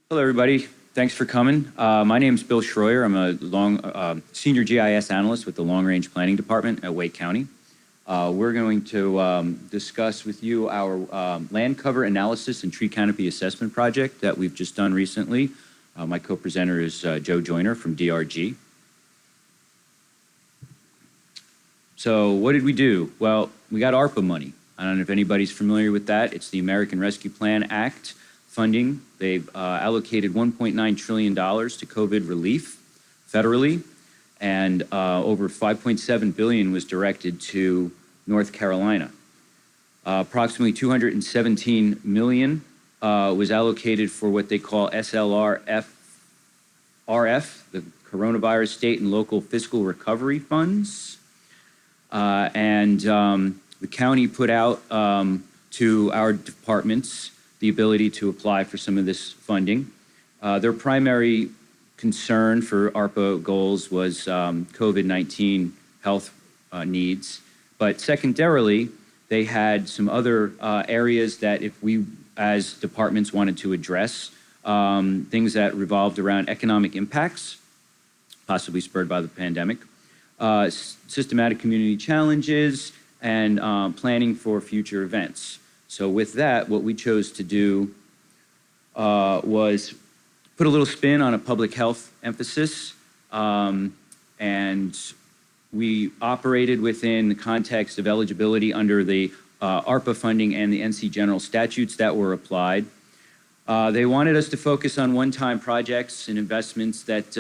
Hello, everybody. Thanks for coming. My name is Bill Schroyer. I'm a senior GIS analyst with the Long Range Planning Department at Wake County. We're going to discuss with you our land cover analysis and tree canopy assessment project that we've just done recently. My co-presenter is Joe Joyner from DRG. So what did we do? Well, we got ARPA money. I don't know if anybody's familiar with that. It's the American Rescue Plan Act funding. They've allocated $1.9 trillion to COVID relief federally, and over $5.7 billion was directed to North Carolina. Approximately $217 million was allocated for what they call SLRF, the Coronavirus State and Local Fiscal Recovery Funds. The county put out to our departments the ability to apply for some of this funding. Their primary concern for ARPA goals was COVID-19 health needs, but secondarily, they had some other areas that if we as departments wanted to address, things that revolved around economic impacts, possibly spurred by the pandemic, systematic community challenges, and planning for future events. So with that, what we chose to do was put a little spin on a public health emphasis, and we operated within the context of eligibility under the ARPA funding and the NC General statutes that were applied. They wanted us to focus on one-time projects and investments that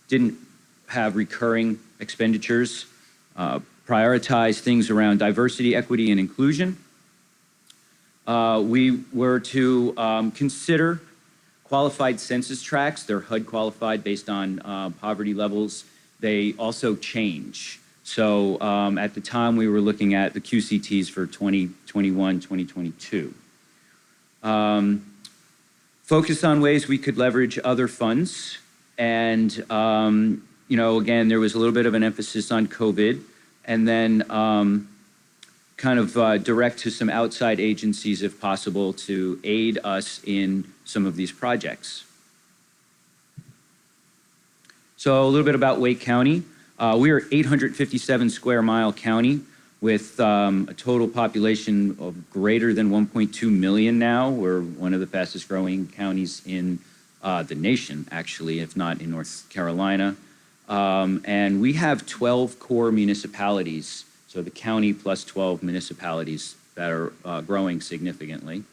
didn't have recurring expenditures, prioritize things around diversity, equity, and inclusion. We were to consider qualified census tracts. They're HUD qualified based on poverty levels. They also change. So at the time, we were looking at the QCTs for 2021, 2022. Focus on ways we could leverage other funds. And, again, there was a little bit of an emphasis on COVID. And then kind of direct to some outside agencies, if possible, to aid us in some of these projects. So a little bit about Wake County. We are 857 square mile county with a total population of greater than 1.2 million now. We're one of the fastest growing counties in the nation, actually, if not in North Carolina. And we have 12 core municipalities, so the county plus 12 municipalities that are growing significantly.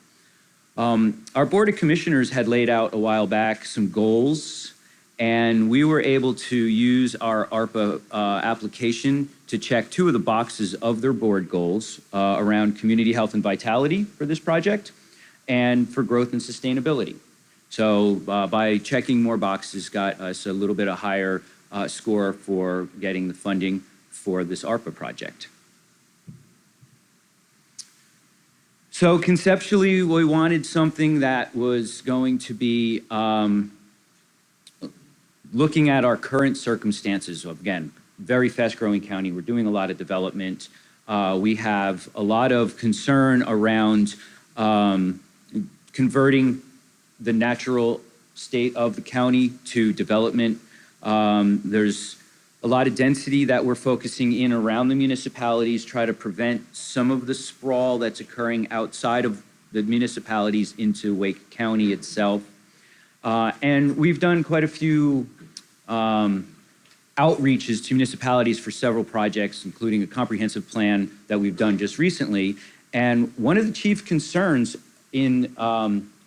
Our Board of Commissioners had laid out a while back some goals, and we were able to use our ARPA application to check two of the boxes of their board goals around community health and vitality for this project and for growth and sustainability. So by checking more boxes got us a little bit of higher score for getting the funding for this ARPA project. So conceptually, we wanted something that was going to be looking at our current circumstances. Again, very fast-growing county. We're doing a lot of development. We have a lot of concern around converting the natural state of the county to development. There's a lot of density that we're focusing in around the municipalities, try to prevent some of the sprawl that's occurring outside of the municipalities into Wake County itself. And we've done quite a few outreaches to municipalities for several projects, including a comprehensive plan that we've done just recently. And one of the chief concerns in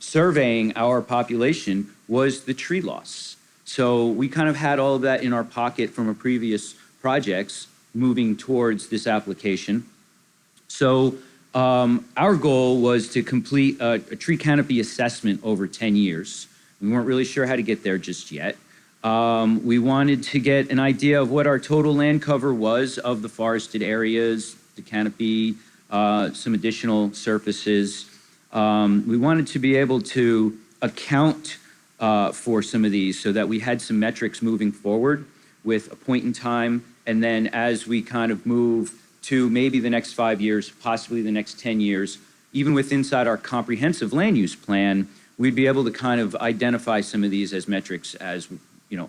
surveying our population was the tree loss. So we kind of had all of that in our pocket from a previous projects moving towards this application. So our goal was to complete a tree canopy assessment over 10 years. We weren't really sure how to get there just yet. We wanted to get an idea of what our total land cover was of the forested areas, the canopy, some additional surfaces. We wanted to be able to account for some of these so that we had some metrics moving forward with a point in time. And then as we kind of move to maybe the next 5 years, possibly the next 10 years, even with inside our comprehensive land use plan, we'd be able to kind of identify some of these as metrics as,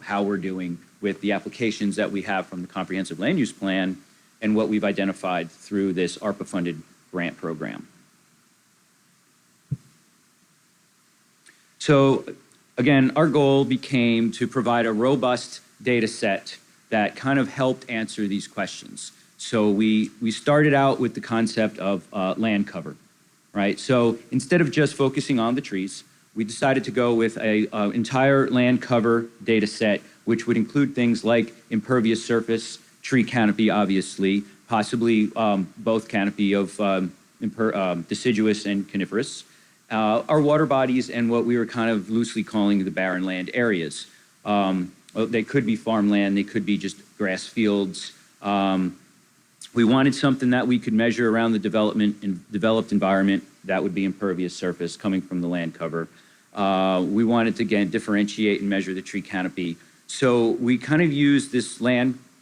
how we're doing with the applications that we have from the comprehensive land use plan and what we've identified through this ARPA-funded grant program. So again, our goal became to provide a robust data set that kind of helped answer these questions. So we started out with the concept of land cover, right? So instead of just focusing on the trees, we decided to go with a entire land cover data set, which would include things like impervious surface, tree canopy, obviously, possibly both canopy of deciduous and coniferous, our water bodies, and what we were kind of loosely calling the barren land areas. They could be farmland, they could be just grass fields. We wanted something that we could measure around the developed environment. That would be impervious surface coming from the land cover. We wanted to, again, differentiate and measure the tree canopy. So we kind of used this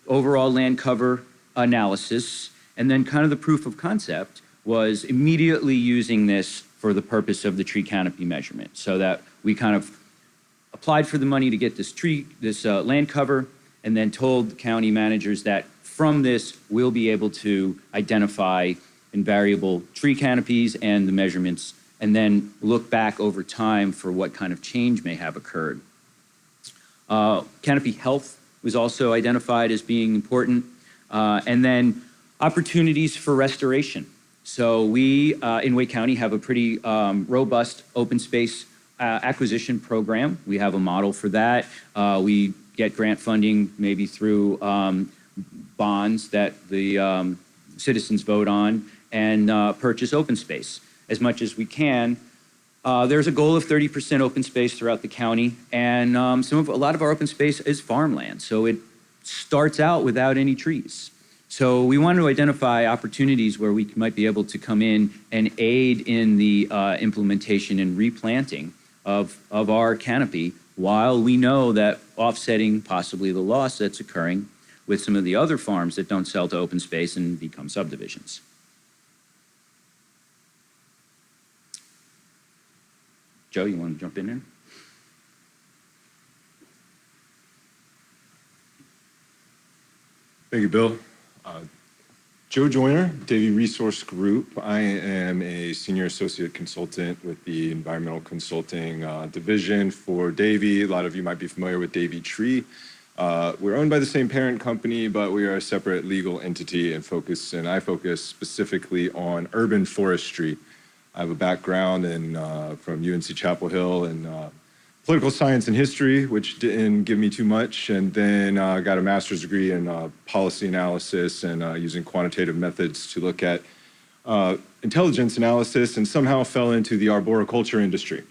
overall land cover analysis, and then kind of the proof of concept was immediately using this for the purpose of the tree canopy measurement, so that we kind of applied for the money to get this land cover, and then told the county managers that from this, we'll be able to identify invariable tree canopies and the measurements, and then look back over time for what kind of change may have occurred. Canopy health was also identified as being important, and then opportunities for restoration. So we, in Wake County, have a pretty robust open space acquisition program. We have a model for that. We get grant funding maybe through bonds that the citizens vote on, and purchase open space as much as we can. There's a goal of 30% open space throughout the county, and a lot of our open space is farmland, so it starts out without any trees. So we want to identify opportunities where we might be able to come in and aid in the implementation and replanting of our canopy, while we know that offsetting possibly the loss that's occurring with some of the other farms that don't sell to open space and become subdivisions. Joe, you want to jump in there? Thank you, Bill. Joe Joyner, Davey Resource Group. I am a senior associate consultant with the environmental consulting division for Davey. A lot of you might be familiar with Davey Tree. We're owned by the same parent company, but we are a separate legal entity and I focus specifically on urban forestry. I have a background from UNC Chapel Hill in political science and history, which didn't give me too much, and then got a master's degree in policy analysis and using quantitative methods to look at intelligence analysis, and somehow fell into the arboriculture industry.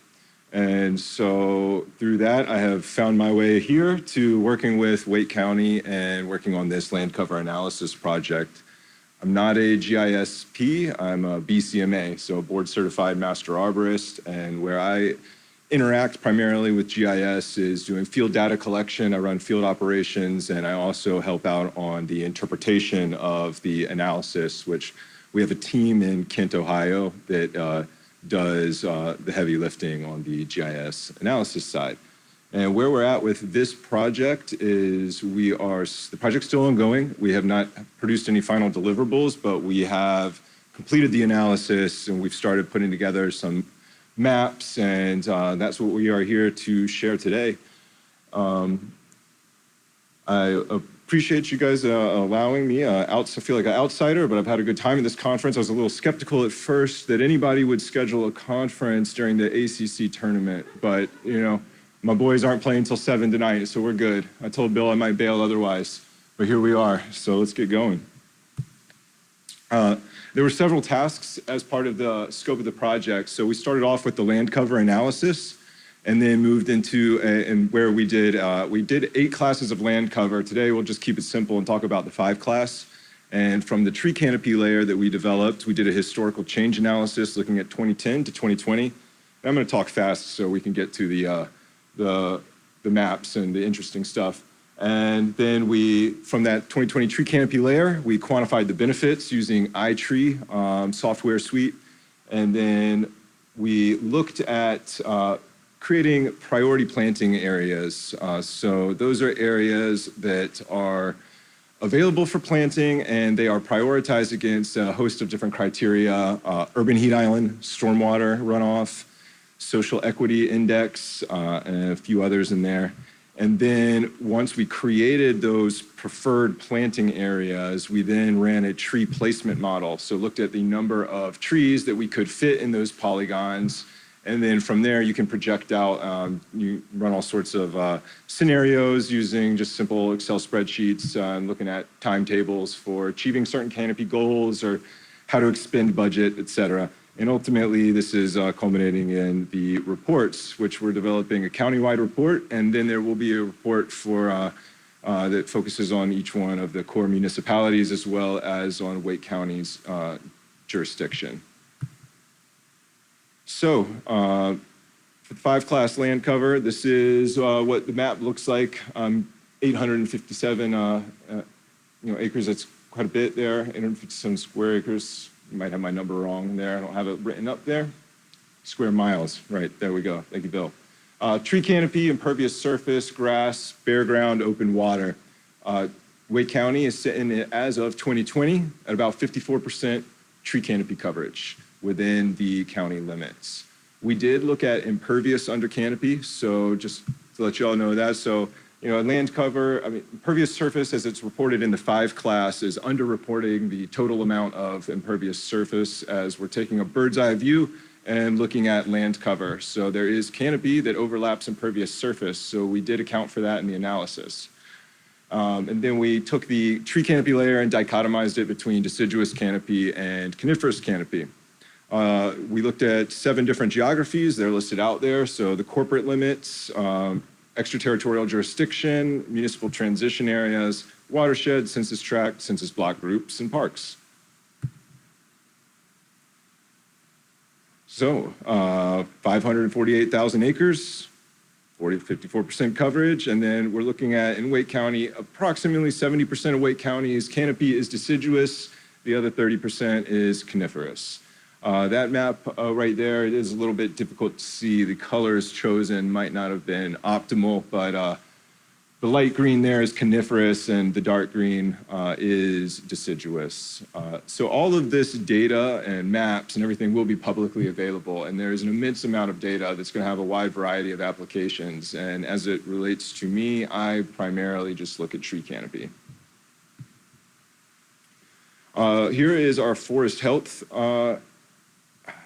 And so through that, I have found my way here to working with Wake County and working on this land cover analysis project. I'm not a GISP, I'm a BCMA, so board certified master arborist, and where I interact primarily with GIS is doing field data collection. I run field operations, and I also help out on the interpretation of the analysis, which we have a team in Kent, Ohio that does the heavy lifting on the GIS analysis side. And where we're at with this project is the project's still ongoing. We have not produced any final deliverables, but we have completed the analysis, and we've started putting together some maps, and that's what we are here to share today. I appreciate you guys allowing me I feel like an outsider, but I've had a good time at this conference. I was a little skeptical at first that anybody would schedule a conference during the ACC tournament, but my boys aren't playing till 7 tonight, so we're good. I told Bill I might bail otherwise, but here we are, so let's get going. There were several tasks as part of the scope of the project. So we started off with the land cover analysis, and then moved into where we did 8 classes of land cover. Today we'll just keep it simple and talk about the 5 class. And from the tree canopy layer that we developed, we did a historical change analysis looking at 2010 to 2020. And I'm going to talk fast so we can get to the maps and the interesting stuff. And then from that 2020 tree canopy layer, we quantified the benefits using iTree software suite. And then we looked at creating priority planting areas. So those are areas that are available for planting, and they are prioritized against a host of different criteria: urban heat island, stormwater runoff, social equity index, and a few others in there. And then once we created those preferred planting areas, we then ran a tree placement model. So looked at the number of trees that we could fit in those polygons. And then from there, you can project out, you run all sorts of scenarios using just simple Excel spreadsheets and looking at timetables for achieving certain canopy goals or how to expend budget, et cetera. And ultimately, this is culminating in the reports, which we're developing a countywide report, and then there will be a report for that focuses on each one of the core municipalities as well as on Wake County's jurisdiction. So, for the 5-class land cover, this is what the map looks like. 857 acres. That's quite a bit there. 857 square acres. You might have my number wrong there. I don't have it written up there. Square miles, right, there we go. Thank you, Bill. Tree canopy, impervious surface, grass, bare ground, open water. Wake County is sitting as of 2020 at about 54% tree canopy coverage within the county limits. We did look at impervious under canopy, so just to let you all know that. So, land cover, impervious surface as it's reported in the 5 class is underreporting the total amount of impervious surface as we're taking a bird's eye view and looking at land cover. So there is canopy that overlaps impervious surface, so we did account for that in the analysis. And then we took the tree canopy layer and dichotomized it between deciduous canopy and coniferous canopy. We looked at 7 different geographies. They're listed out there. So the corporate limits, extraterritorial jurisdiction, municipal transition areas, watershed, census tract, census block groups, and parks. So 548,000 acres, 54% coverage, and then we're looking at, in Wake County, approximately 70% of Wake County's canopy is deciduous, the other 30% is coniferous. That map right there, it is a little bit difficult to see. The colors chosen might not have been optimal, but the light green there is coniferous and the dark green is deciduous. So all of this data and maps and everything will be publicly available, and there's an immense amount of data that's going to have a wide variety of applications. And as it relates to me, I primarily just look at tree canopy. Here is our forest health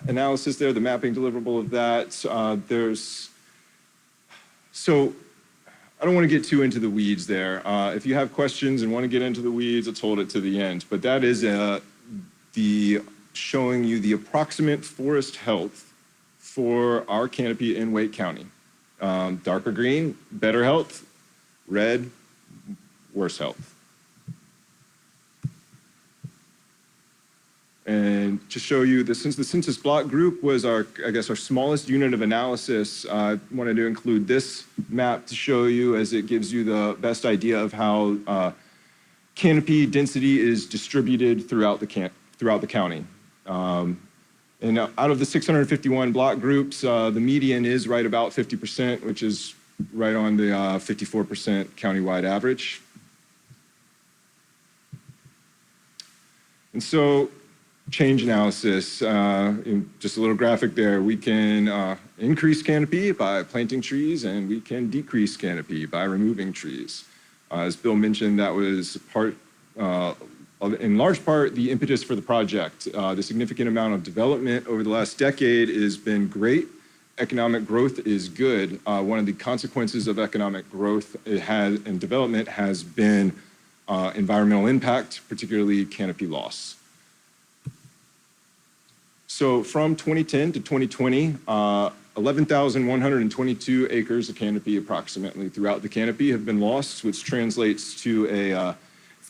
analysis there, the mapping deliverable of that. So I don't want to get too into the weeds there. If you have questions and want to get into the weeds, let's hold it to the end. But that is showing you the approximate forest health for our canopy in Wake County. Darker green, better health. Red, worse health. And to show you, since the census block group was our smallest unit of analysis, I wanted to include this map to show you, as it gives you the best idea of how canopy density is distributed throughout the county. And out of the 651 block groups, the median is right about 50%, which is right on the 54% countywide average. And so, change analysis, just a little graphic there. We can increase canopy by planting trees, and we can decrease canopy by removing trees. As Bill mentioned, that was in large part, the impetus for the project. The significant amount of development over the last decade has been great. Economic growth is good. One of the consequences of economic growth and development has been environmental impact, particularly canopy loss. So from 2010 to 2020, 11,122 acres of canopy approximately throughout the canopy have been lost, which translates to a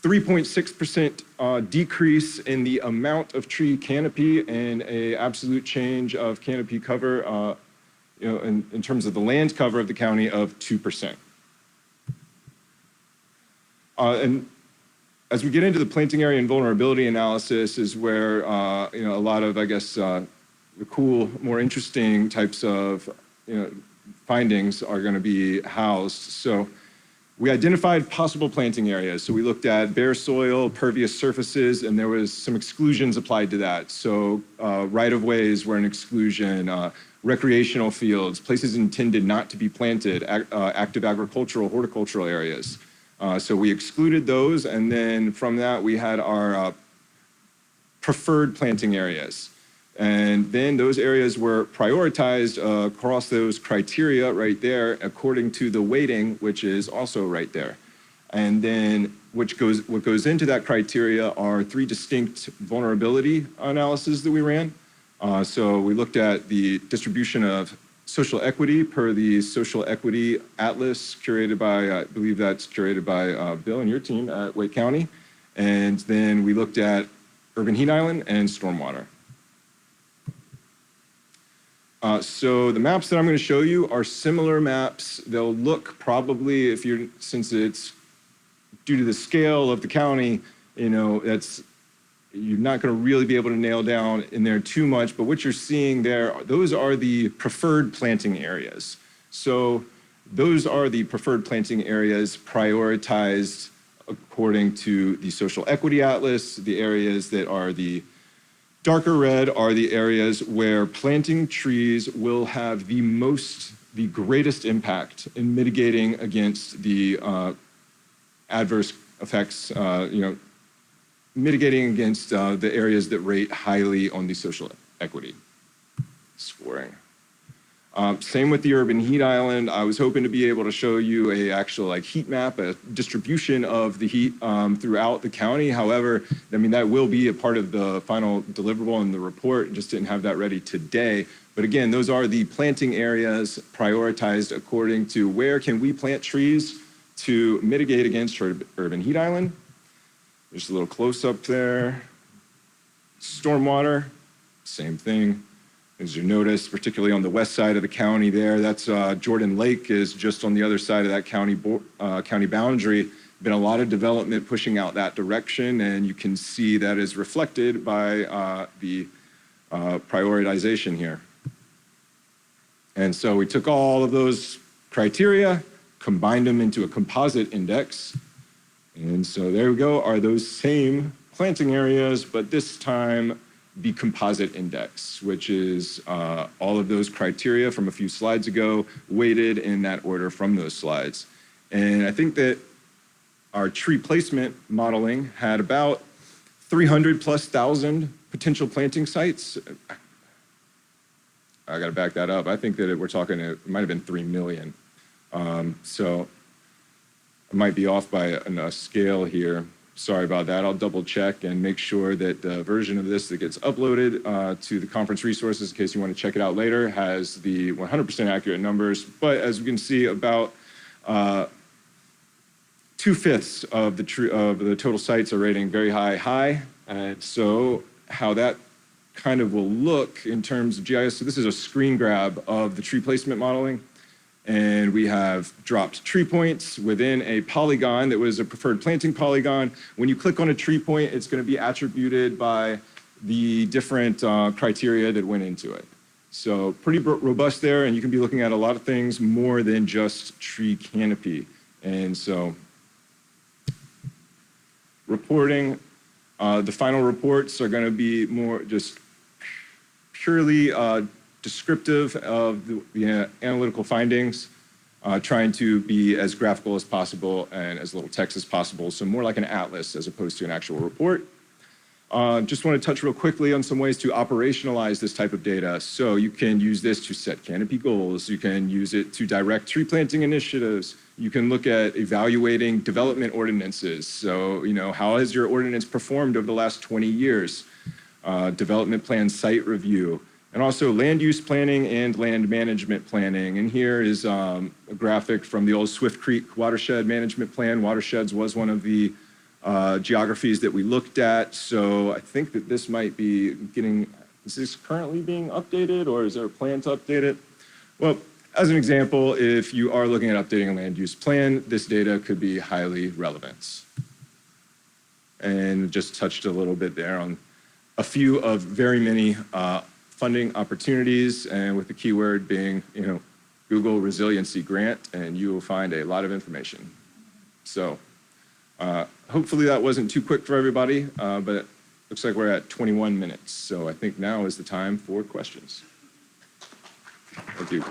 3.6% decrease in the amount of tree canopy and an absolute change of canopy cover, in terms of the land cover of the county of 2%. And as we get into the planting area and vulnerability analysis is where, a lot of, the cool, more interesting types of, findings are going to be housed. So we identified possible planting areas. So we looked at bare soil, pervious surfaces, and there was some exclusions applied to that. So right-of-ways were an exclusion, recreational fields, places intended not to be planted, active agricultural, horticultural areas. So we excluded those, and then from that we had our preferred planting areas. And then those areas were prioritized across those criteria right there according to the weighting, which is also right there. And then what goes into that criteria are 3 distinct vulnerability analyses that we ran. So we looked at the distribution of social equity per the social equity atlas curated by, I believe that's curated by Bill and your team at Wake County. And then we looked at urban heat island and stormwater. So the maps that I'm going to show you are similar maps. They'll look probably, since it's due to the scale of the county, you're not going to really be able to nail down in there too much, but what you're seeing there, those are the preferred planting areas. So those are the preferred planting areas prioritized according to the social equity atlas. The areas that are the darker red are the areas where planting trees will have the greatest impact in mitigating against the adverse effects, mitigating against the areas that rate highly on the social equity scoring. Same with the urban heat island. I was hoping to be able to show you a actual heat map, a distribution of the heat throughout the county. However, that will be a part of the final deliverable in the report. Just didn't have that ready today. But again, those are the planting areas prioritized according to where can we plant trees to mitigate against urban heat island. There's a little close up there. Stormwater, same thing. As you notice, particularly on the west side of the county there, that's Jordan Lake is just on the other side of that county boundary. Been a lot of development pushing out that direction, and you can see that is reflected by the prioritization here. And so we took all of those criteria, combined them into a composite index. And so there we go, are those same planting areas, but this time the composite index, which is all of those criteria from a few slides ago, weighted in that order from those slides. And I think that our tree placement modeling had about 300,000+ potential planting sites. I got to back that up. I think that we're talking, it might have been 3 million. So I might be off by a scale here. Sorry about that. I'll double check and make sure that the version of this that gets uploaded to the conference resources, in case you want to check it out later, has the 100% accurate numbers. But as we can see, about 2/5 of the total sites are rating very high. And so how that kind of will look in terms of GIS. So this is a screen grab of the tree placement modeling. And we have dropped tree points within a polygon that was a preferred planting polygon. When you click on a tree point, it's going to be attributed by the different criteria that went into it. So pretty robust there, and you can be looking at a lot of things more than just tree canopy. And so reporting, the final reports are going to be more just purely descriptive of the analytical findings, trying to be as graphical as possible and as little text as possible, so more like an atlas as opposed to an actual report. Just want to touch real quickly on some ways to operationalize this type of data. So you can use this to set canopy goals. You can use it to direct tree planting initiatives. You can look at evaluating development ordinances. So, how has your ordinance performed over the last 20 years? Development plan site review. And also land use planning and land management planning. And here is a graphic from the old Swift Creek Watershed Management Plan. Watersheds was one of the geographies that we looked at. So I think that this might be is this currently being updated, or is there a plan to update it? Well, as an example, if you are looking at updating a land use plan, this data could be highly relevant. And just touched a little bit there on a few of very many funding opportunities, and with the keyword being, Google Resiliency Grant, and you will find a lot of information. So hopefully that wasn't too quick for everybody, but it looks like we're at 21 minutes. So I think now is the time for questions. Thank you.